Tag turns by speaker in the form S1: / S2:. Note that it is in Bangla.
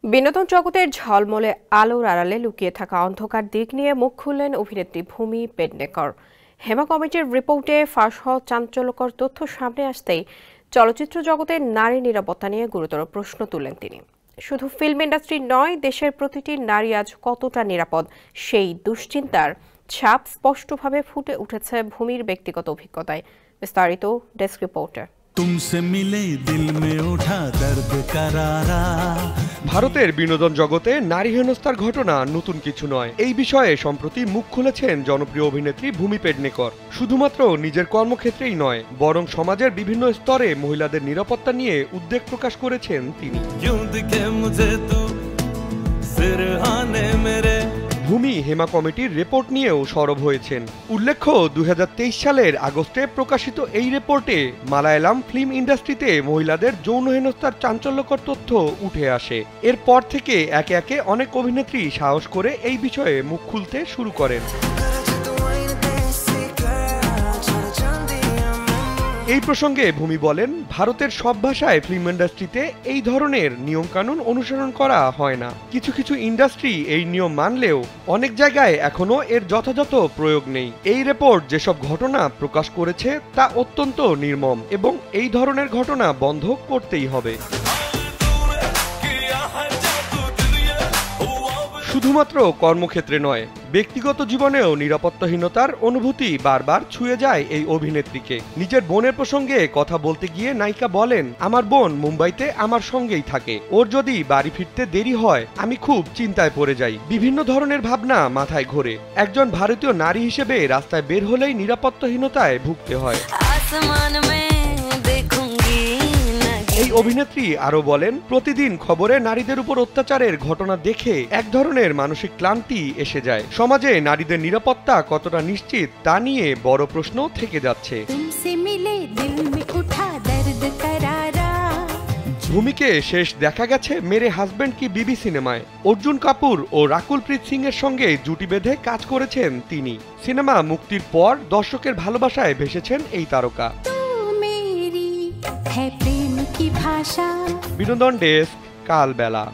S1: বিনোদন জগতের ঝলমলে আলোর আড়ালে লুকিয়ে থাকা অন্ধকার দিক নিয়ে মুখ খুললেন অভিনেত্রী ভূমি পেডনেকর। হেমা কমিটির রিপোর্টে ফাঁস হওয়া চাঞ্চল্যকর তথ্য সামনে আসতেই চলচ্চিত্র জগতের নারী নিরাপত্তা নিয়ে গুরুতর প্রশ্ন তুলেন তিনি। শুধু ফিল্ম ইন্ডাস্ট্রি নয়, দেশের প্রতিটি নারী আজ কতটা নিরাপদ সেই দুশ্চিন্তার ছাপ স্পষ্টভাবে ফুটে উঠেছে ভূমির ব্যক্তিগত অভিজ্ঞতায়। বিস্তারিত ডেস্ক রিপোর্টে।
S2: तुमसे मिले दिल में उठा दर्द करारा।
S3: ভারতের বিনোদন জগতে নারী হেনস্থার ঘটনা নতুন কিছু নয়। এই বিষয়ে সম্প্রতি মুখ খুলেছেন জনপ্রিয় অভিনেত্রী ভূমি পেডনেকর। শুধুমাত্র নিজের কর্মক্ষেত্রেই নয়, বরং সমাজের বিভিন্ন স্তরে মহিলাদের নিরাপত্তা নিয়ে উদ্বেগ প্রকাশ করেছেন তিনি। ভূমি হেমা কমিটির রিপোর্ট নিয়েও সরব হয়েছেন। উল্লেখ্য, 2023 সালের আগস্টে প্রকাশিত এই রিপোর্টে মালায়ালাম ফিল্ম ইন্ডাস্ট্রিতে মহিলাদের যৌন হেনস্থার চাঞ্চল্যকর তথ্য উঠে আসে। এরপর থেকে একে একে অনেক অভিনেত্রী সাহস করে এই বিষয়ে মুখ খুলতে শুরু করেন। এই প্রসঙ্গে ভূমি বলেন, ভারতের সব ভাষায় ফিল্ম ইন্ডাস্ট্রিতে এই ধরনের নিয়মকানুন অনুসরণ করা হয় না। কিছু কিছু ইন্ডাস্ট্রি এই নিয়ম মানলেও অনেক জায়গায় এখনো এর যথাযথ প্রয়োগ নেই। এই রিপোর্ট যেসব ঘটনা প্রকাশ করেছে তা অত্যন্ত নির্মম এবং এই ধরনের ঘটনা বন্ধ করতেই হবে। শুধুমাত্র কর্মক্ষেত্রে নয়, ব্যক্তিগত জীবনেও নিরাপত্তাহীনতার অনুভূতি বারবার ছুঁয়ে যায় এই অভিনেত্রীকে। নিজের বোনের প্রসঙ্গে কথা বলতে গিয়ে নায়িকা বলেন, আমার বোন মুম্বাইতে আমার সঙ্গেই থাকে। ওর যদি বাড়ি ফিরতে দেরি হয় আমি খুব চিন্তায় পড়ে যাই। বিভিন্ন ধরনের ভাবনা মাথায় ঘোরে। একজন ভারতীয় নারী হিসেবে রাস্তায় বের হলেই নিরাপত্তাহীনতায় ভুগতে হয়। এই অভিনেত্রী আরো বলেন, প্রতিদিন খবরে নারীদের উপর অত্যাচারের ঘটনা দেখে এক ধরনের মানসিক ক্লান্তি এসে যায়। সমাজে নারীদের নিরাপত্তা কতটা নিশ্চিত তা নিয়ে বড় প্রশ্ন থেকে যাচ্ছে। ভূমিকে শেষ দেখা গেছে মেরে হাজবেন্ড কি বিবি সিনেমায়। অর্জুন কাপুর ও রাকুল প্রীত সিং এর সঙ্গে জুটি বেঁধে কাজ করেছেন তিনি। সিনেমা মুক্তির পর দর্শকের ভালোবাসায় ভেসেছেন এই তারকা। বিনোদন ডেস্ক, কালবেলা।